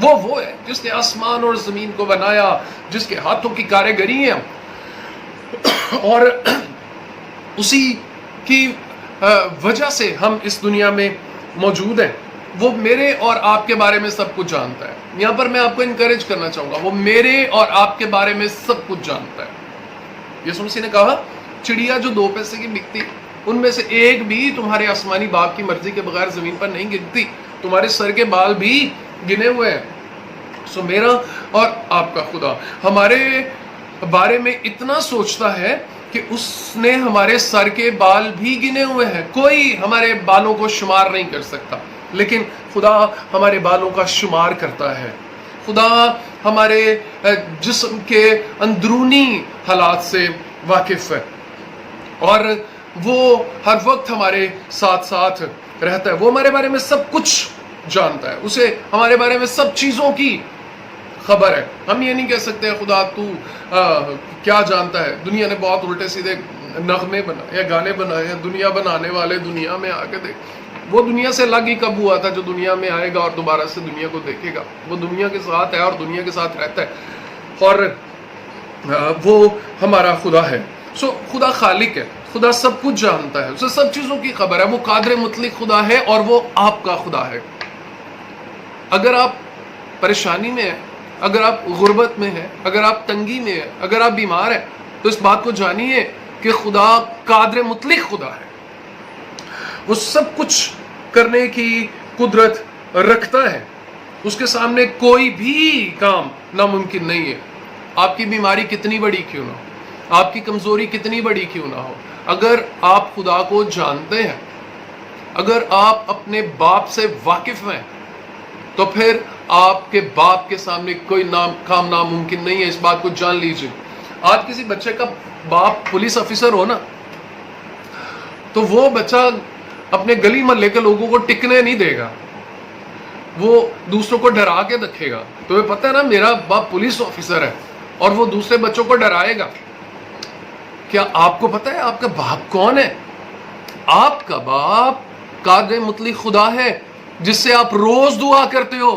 وہ ہے جس نے آسمان اور زمین کو بنایا، جس کے ہاتھوں کی کاریگری ہے، اور اسی کی وجہ سے ہم اس دنیا میں موجود ہیں۔ وہ میرے اور آپ کے بارے میں سب کچھ جانتا ہے۔ یہاں پر میں آپ کو انکریج کرنا چاہوں گا، وہ میرے اور آپ کے بارے میں سب کچھ جانتا ہے۔ یسوع مسیح نے کہا چڑیا جو 2 پیسے کی بکتی، ان میں سے ایک بھی تمہارے آسمانی باپ کی مرضی کے بغیر زمین پر نہیں گرتی، تمہارے سر کے بال بھی گنے ہوئے ہیں۔ سو میرا اور آپ کا خدا ہمارے بارے میں اتنا سوچتا ہے کہ اس نے ہمارے سر کے بال بھی گنے ہوئے ہیں۔ کوئی ہمارے بالوں کو شمار نہیں کر سکتا، لیکن خدا ہمارے بالوں کا شمار کرتا ہے۔ خدا ہمارے جسم کے اندرونی حالات سے واقف ہے، اور وہ ہر وقت ہمارے ساتھ ساتھ رہتا ہے۔ وہ ہمارے بارے میں سب کچھ جانتا ہے، اسے ہمارے بارے میں سب چیزوں کی خبر ہے۔ ہم یہ نہیں کہہ سکتے خدا تو کیا جانتا ہے۔ دنیا نے بہت الٹے سیدھے نغمے بنائے یا گانے بنائے ہیں، دنیا بنانے والے دنیا میں آ کے دیکھ، وہ دنیا سے الگ ہی کب ہوا تھا جو دنیا میں آئے گا اور دوبارہ سے دنیا کو دیکھے گا؟ وہ دنیا کے ساتھ ہے اور دنیا کے ساتھ رہتا ہے، اور وہ ہمارا خدا ہے۔ سو خدا خالق ہے، خدا سب کچھ جانتا ہے، اسے سب چیزوں کی خبر ہے۔ وہ قادر مطلق خدا ہے اور وہ آپ کا خدا ہے۔ اگر آپ پریشانی میں ہیں، اگر آپ غربت میں ہیں، اگر آپ تنگی میں ہیں، اگر آپ بیمار ہیں، تو اس بات کو جانیے کہ خدا قادر مطلق خدا ہے۔ وہ سب کچھ کرنے کی قدرت رکھتا ہے، اس کے سامنے کوئی بھی کام ناممکن نہیں ہے۔ آپ کی بیماری کتنی بڑی کیوں نہ ہو، آپ کی کمزوری کتنی بڑی کیوں نہ ہو، اگر آپ خدا کو جانتے ہیں، اگر آپ اپنے باپ سے واقف ہیں، تو پھر آپ کے باپ کے سامنے کوئی کام ناممکن نہیں ہے۔ اس بات کو جان لیجئے۔ آج کسی بچے کا باپ پولیس آفیسر ہو نا، تو وہ بچہ اپنے گلی محلے کے لوگوں کو ٹکنے نہیں دے گا، وہ دوسروں کو ڈرا کے رکھے گا۔ تمہیں پتہ ہے نا میرا باپ پولیس آفیسر ہے، اور وہ دوسرے بچوں کو ڈرائے گا۔ کیا آپ کو پتہ ہے آپ کا باپ کون ہے؟ آپ کا باپ قادر مطلق خدا ہے، جس سے آپ روز دعا کرتے ہو،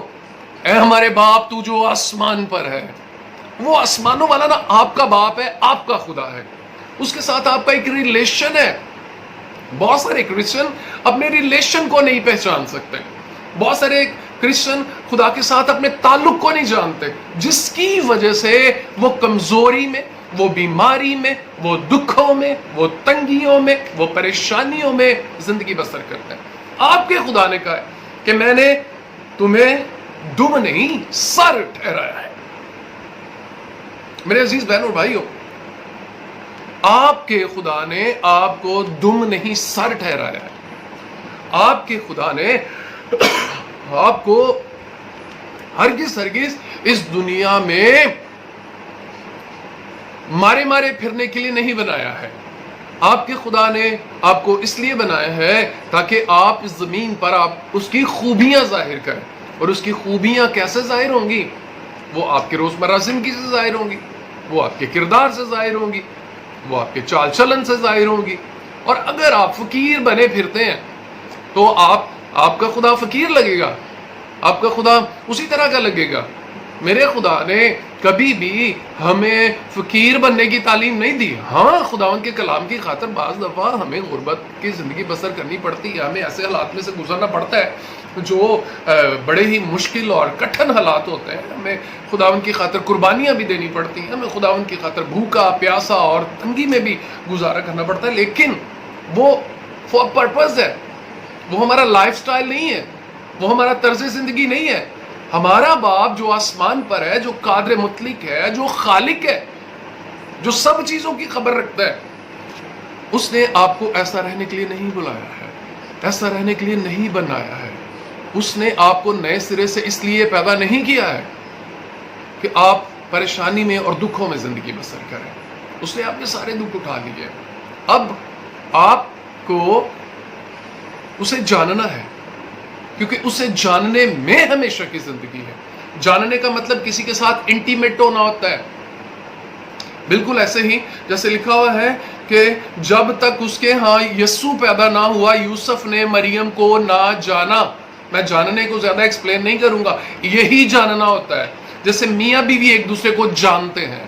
اے ہمارے باپ تو جو آسمان پر ہے۔ وہ آسمانوں والا نا آپ کا باپ ہے، آپ کا خدا ہے، اس کے ساتھ آپ کا ایک ریلیشن ہے۔ بہت سارے کرسچن اپنے ریلیشن کو نہیں پہچان سکتے، بہت سارے کرسچن خدا کے ساتھ اپنے تعلق کو نہیں جانتے، جس کی وجہ سے وہ کمزوری میں، وہ بیماری میں، وہ دکھوں میں، وہ تنگیوں میں، وہ پریشانیوں میں زندگی بسر کرتے ہیں۔ آپ کے خدا نے کہا ہے کہ میں نے تمہیں دم نہیں سر ٹھہرایا ہے۔ میرے عزیز بہن اور بھائیو، آپ کے خدا نے آپ کو دم نہیں سر ٹھہرایا ہے۔ آپ کے خدا نے آپ کو ہرگز اس دنیا میں مارے پھرنے کے لیے نہیں بنایا ہے۔ آپ کے خدا نے آپ کو اس لیے بنایا ہے تاکہ آپ اس زمین پر آپ اس کی خوبیاں ظاہر کریں۔ اور اس کی خوبیاں کیسے ظاہر ہوں گی؟ وہ آپ کے روزمرہ زندگی سے ظاہر ہوں گی، وہ آپ کے کردار سے ظاہر ہوں گی، وہ آپ کے چال چلن سے ظاہر ہوں گی۔ اور اگر آپ فقیر بنے پھرتے ہیں تو آپ کا خدا فقیر لگے گا، آپ کا خدا اسی طرح کا لگے گا۔ میرے خدا نے کبھی بھی ہمیں فقیر بننے کی تعلیم نہیں دی۔ ہاں، خداوند کے کلام کی خاطر بعض دفعہ ہمیں غربت کی زندگی بسر کرنی پڑتی ہے، ہمیں ایسے حالات میں سے گزرنا پڑتا ہے جو بڑے ہی مشکل اور کٹھن حالات ہوتے ہیں۔ ہمیں خداوند کی خاطر قربانیاں بھی دینی پڑتی ہیں، ہمیں خداوند کی خاطر بھوکا پیاسا اور تنگی میں بھی گزارا کرنا پڑتا ہے، لیکن وہ فور پرپز ہے، وہ ہمارا لائف سٹائل نہیں ہے، وہ ہمارا طرز زندگی نہیں ہے۔ ہمارا باپ جو آسمان پر ہے، جو قادر مطلق ہے، جو خالق ہے، جو سب چیزوں کی خبر رکھتا ہے، اس نے آپ کو ایسا رہنے کے لیے نہیں بلایا ہے، ایسا رہنے کے لیے نہیں بنایا ہے۔ اس نے آپ کو نئے سرے سے اس لیے پیدا نہیں کیا ہے کہ آپ پریشانی میں اور دکھوں میں زندگی بسر کریں۔ اس نے آپ کے سارے دکھ اٹھا لیے، اب آپ کو اسے جاننا ہے، کیونکہ اسے جاننے میں ہمیشہ کی زندگی ہے۔ جاننے کا مطلب کسی کے ساتھ انٹیمیٹ ہونا ہوتا ہے، بالکل ایسے ہی جیسے لکھا ہوا ہے کہ جب تک اس کے ہاں یسوع پیدا نہ ہوا، یوسف نے مریم کو نہ جانا۔ میں جاننے کو زیادہ ایکسپلین نہیں کروں گا، یہی جاننا ہوتا ہے. جیسے میاں بیوی ایک دوسرے کو جانتے ہیں،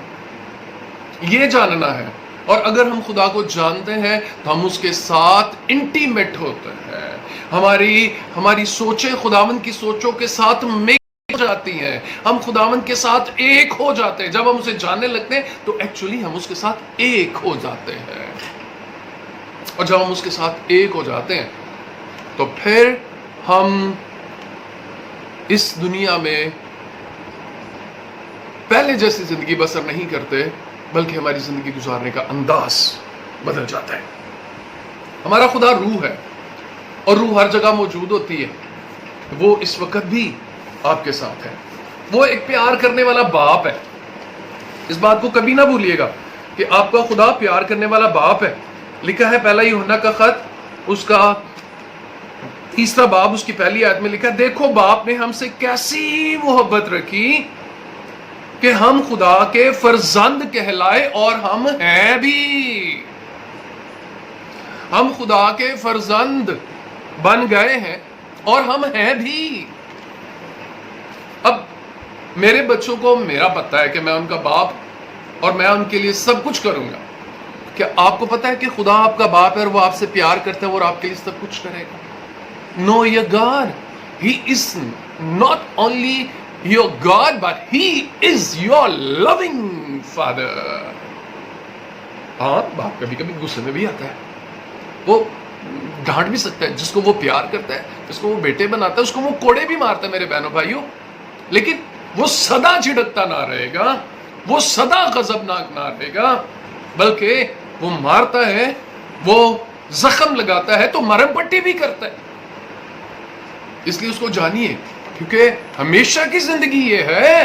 یہ جاننا ہے. اور اگر ہم خدا کو جانتے ہیں تو ہم اس کے ساتھ انٹیمیٹ ہوتے ہیں. ہماری سوچیں خداوند کی سوچوں کے ساتھ میچ ہو جاتی ہیں. ہم خداوند کے ساتھ ایک ہو جاتے ہیں. جب ہم اسے جاننے لگتے ہیں تو ایکچولی ہم اس کے ساتھ ایک ہو جاتے ہیں. اور جب ہم اس کے ساتھ ایک ہو جاتے ہیں تو پھر ہم اس دنیا میں پہلے جیسی زندگی بسر نہیں کرتے، بلکہ ہماری زندگی گزارنے کا انداز بدل جاتا ہے. ہمارا خدا روح ہے اور روح ہر جگہ موجود ہوتی ہے. وہ اس وقت بھی آپ کے ساتھ ہے. وہ ایک پیار کرنے والا باپ ہے. اس بات کو کبھی نہ بھولیے گا کہ آپ کا خدا پیار کرنے والا باپ ہے. لکھا ہے پہلا یوحنا کا خط، اس کا 3 باب، اس کی پہلی آیت میں لکھا ہے، دیکھو باپ نے ہم سے کیسی محبت رکھی کہ ہم خدا کے فرزند کہلائے، اور ہم ہیں بھی. ہم خدا کے فرزند بن گئے ہیں اور ہم ہیں بھی. اب میرے بچوں کو میرا پتہ ہے کہ میں ان کا باپ اور میں ان کے لیے سب کچھ کروں گا. کیا آپ کو پتا ہے کہ خدا آپ کا باپ ہے اور وہ آپ سے پیار کرتا ہے اور آپ کے لیے سب کچھ کرے گا؟ Know your God. He is not only your God, but He is your loving Father. ہاں، باپ کبھی کبھی غصے میں بھی آتا ہے. وہ ڈانٹ بھی سکتا ہے. جس کو وہ پیار کرتا ہے، جس کو وہ بیٹے بناتا ہے، اس کو وہ کوڑے بھی مارتا ہے میرے بہنوں بھائیوں. لیکن وہ سدا جھڑکتا نہ رہے گا، وہ سدا غضبناک نہ رہے گا، بلکہ وہ مارتا ہے، وہ زخم لگاتا ہے تو مرہم پٹی بھی کرتا ہے. اس لیے اس کو جانیے، کیونکہ ہمیشہ کی زندگی یہ ہے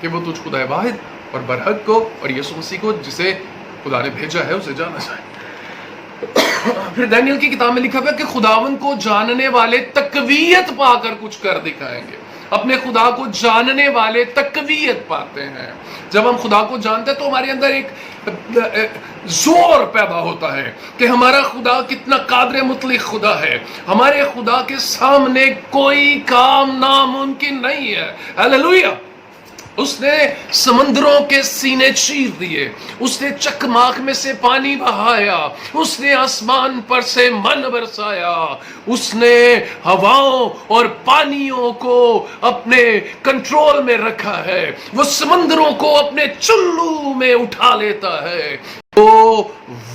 کہ وہ تجھ خدا واحد اور برحق کو اور یسوع مسیح کو، جسے خدا نے بھیجا ہے، اسے جانا چاہے. پھر دانیل کی کتاب میں لکھا ہوا ہے کہ خداوند کو جاننے والے تقویت پا کر کچھ کر دکھائیں گے. اپنے خدا کو جاننے والے تقویت پاتے ہیں. جب ہم خدا کو جانتے ہیں تو ہمارے اندر ایک زور پیدا ہوتا ہے کہ ہمارا خدا کتنا قادر مطلق خدا ہے. ہمارے خدا کے سامنے کوئی کام ناممکن نہیں ہے. ہلیلویا. اس نے سمندروں کے سینے چیر دیے، اس نے چکماق میں سے پانی بہایا، اس نے آسمان پر سے من برسایا، اس نے ہواؤں اور پانیوں کو اپنے کنٹرول میں رکھا ہے. وہ سمندروں کو اپنے چلو میں اٹھا لیتا ہے. تو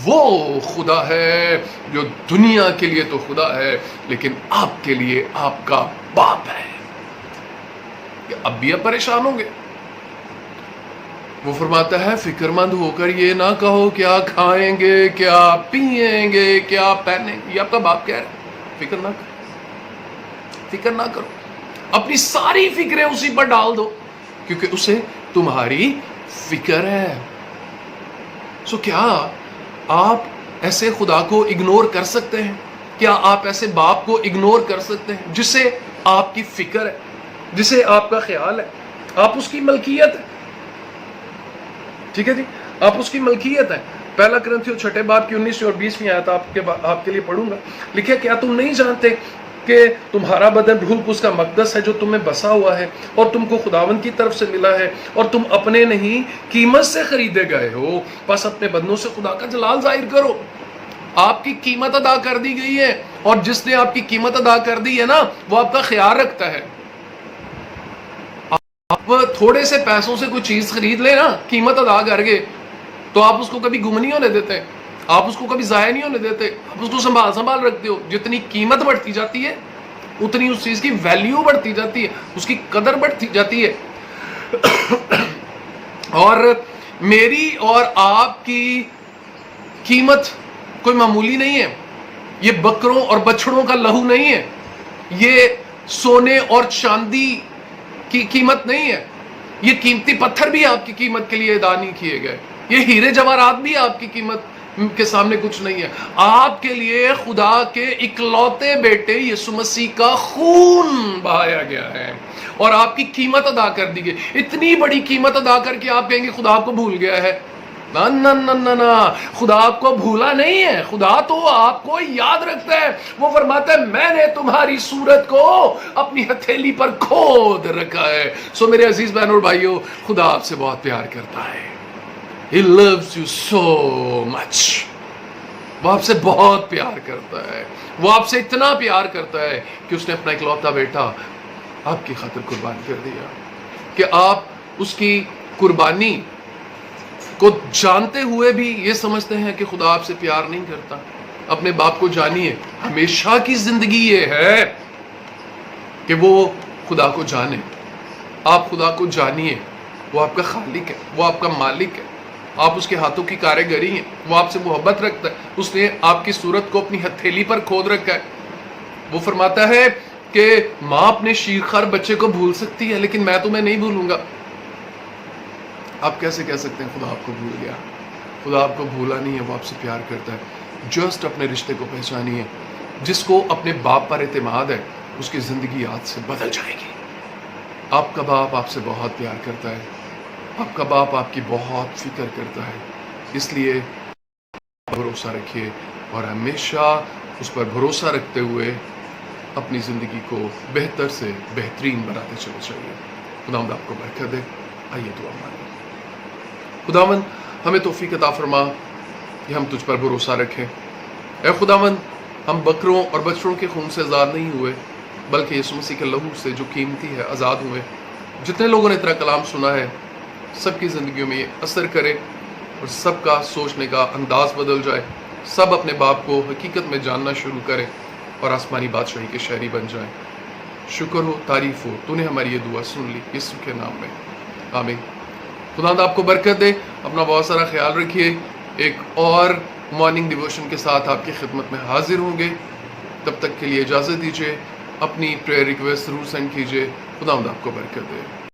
وہ خدا ہے جو دنیا کے لیے تو خدا ہے، لیکن آپ کے لیے آپ کا باپ ہے. اب بھی آپ پریشان ہوں گے. وہ فرماتا ہے فکر مند ہو کر یہ نہ کہو کیا کھائیں گے، کیا پئیں گے، کیا پہنیں گے. یہ آپ کا باپ کہہ رہا ہے، فکر نہ کرو، فکر نہ کرو. اپنی ساری فکریں اسی پر ڈال دو، کیونکہ اسے تمہاری فکر ہے. سو کیا آپ ایسے خدا کو اگنور کر سکتے ہیں؟ کیا آپ ایسے باپ کو اگنور کر سکتے ہیں جسے آپ کی فکر ہے، جسے آپ کا خیال ہے؟ آپ اس کی ملکیت ہے. ٹھیک ہے جی، آپ اس کی ملکیت ہے. پہلا کرنتھیوں 6 باب کی 19 اور 20 آیت آپ کے لیے پڑھوں گا. لکھے کیا تم نہیں جانتے کہ تمہارا بدن روح القدس کا مقدس ہے جو تم میں بسا ہوا ہے اور تم کو خداوند کی طرف سے ملا ہے اور تم اپنے نہیں قیمت سے خریدے گئے ہو، پس اپنے بدنوں سے خدا کا جلال ظاہر کرو. آپ کی قیمت ادا کر دی گئی ہے، اور جس نے آپ کی قیمت ادا کر دی ہے نا، وہ آپ کا خیال رکھتا ہے. آپ تھوڑے سے پیسوں سے کوئی چیز خرید لیں نا قیمت ادا کر کے، تو آپ اس کو کبھی گم نہیں ہونے دیتے، آپ اس کو کبھی ضائع نہیں ہونے دیتے، آپ اس کو سنبھال رکھتے ہو. جتنی قیمت بڑھتی جاتی ہے اتنی اس چیز کی ویلیو بڑھتی جاتی ہے، اس کی قدر بڑھتی جاتی ہے. اور میری اور آپ کی قیمت کوئی معمولی نہیں ہے. یہ بکروں اور بچڑوں کا لہو نہیں ہے، یہ سونے اور چاندی کی قیمت نہیں ہے، یہ قیمتی پتھر بھی آپ کی قیمت کے لیے ادا نہیں کیے گئے، یہ ہیرے جواہرات بھی آپ کی قیمت کے سامنے کچھ نہیں ہے. آپ کے لیے خدا کے اکلوتے بیٹے یسوع مسیح کا خون بہایا گیا ہے اور آپ کی قیمت ادا کر دی گئی. اتنی بڑی قیمت ادا کر کے آپ کہیں گے خدا آپ کو بھول گیا ہے. نہ نہ نہ نہ نہ، خدا آپ کو بھولا نہیں ہے، خدا تو آپ کو یاد رکھتا ہے. وہ فرماتا ہے میں نے تمہاری صورت کو اپنی ہتھیلی پر کھود رکھا ہے. سو میرے عزیز بہنوں اور بھائیوں، خدا آپ سے بہت پیار کرتا ہے. He loves you so much. وہ آپ سے بہت پیار کرتا ہے. وہ آپ سے اتنا پیار کرتا ہے کہ اس نے اپنا اکلوتا بیٹا آپ کی خاطر قربان کر دیا، کہ آپ اس کی قربانی کو جانتے ہوئے بھی یہ سمجھتے ہیں کہ خدا آپ سے پیار نہیں کرتا. اپنے باپ کو جانیے. ہمیشہ کی زندگی یہ ہے کہ وہ خدا کو جانے. آپ خدا کو جانیے. وہ آپ کا خالق ہے، وہ آپ کا مالک ہے، آپ اس کے ہاتھوں کی کاریگری ہیں. وہ آپ سے محبت رکھتا ہے. اس نے آپ کی صورت کو اپنی ہتھیلی پر کھود رکھا ہے. وہ فرماتا ہے کہ ماں اپنے شیرخوار بچے کو بھول سکتی ہے لیکن میں تمہیں نہیں بھولوں گا. آپ کیسے کہہ سکتے ہیں خدا آپ کو بھول گیا؟ خدا آپ کو بھولا نہیں ہے، وہ آپ سے پیار کرتا ہے. جسٹ اپنے رشتے کو پہچانیے. جس کو اپنے باپ پر اعتماد ہے اس کی زندگی آج سے بدل جائے گی. آپ کا باپ آپ سے بہت پیار کرتا ہے. آپ کا باپ آپ کی بہت فکر کرتا ہے. اس لیے بھروسہ رکھیے اور ہمیشہ اس پر بھروسہ رکھتے ہوئے اپنی زندگی کو بہتر سے بہترین بناتے چلے جائیے. خداوند آپ کو برکت دے. آئیے دعا مانگیں. خداوند ہمیں توفیق عطا فرما کہ ہم تجھ پر بھروسہ رکھیں. اے خداوند، ہم بکروں اور بچڑوں کے خون سے آزاد نہیں ہوئے بلکہ یسوع مسیح کے لہو سے جو قیمتی ہے آزاد ہوئے. جتنے لوگوں نے تیرا کلام سنا ہے سب کی زندگیوں میں یہ اثر کرے اور سب کا سوچنے کا انداز بدل جائے. سب اپنے باپ کو حقیقت میں جاننا شروع کریں اور آسمانی بادشاہی کے شہری بن جائیں. شکر ہو، تعریف ہو، تو نے ہماری یہ دعا سن لی یسوع کے نام میں، آمین. خدا آپ کو برکت دے. اپنا بہت سارا خیال رکھیے. ایک اور مارننگ ڈیووشن کے ساتھ آپ کی خدمت میں حاضر ہوں گے. تب تک کے لیے اجازت دیجیے. اپنی پریئر ریکویسٹ ضرور سینڈ کیجیے. خدا آپ کو برکت دے.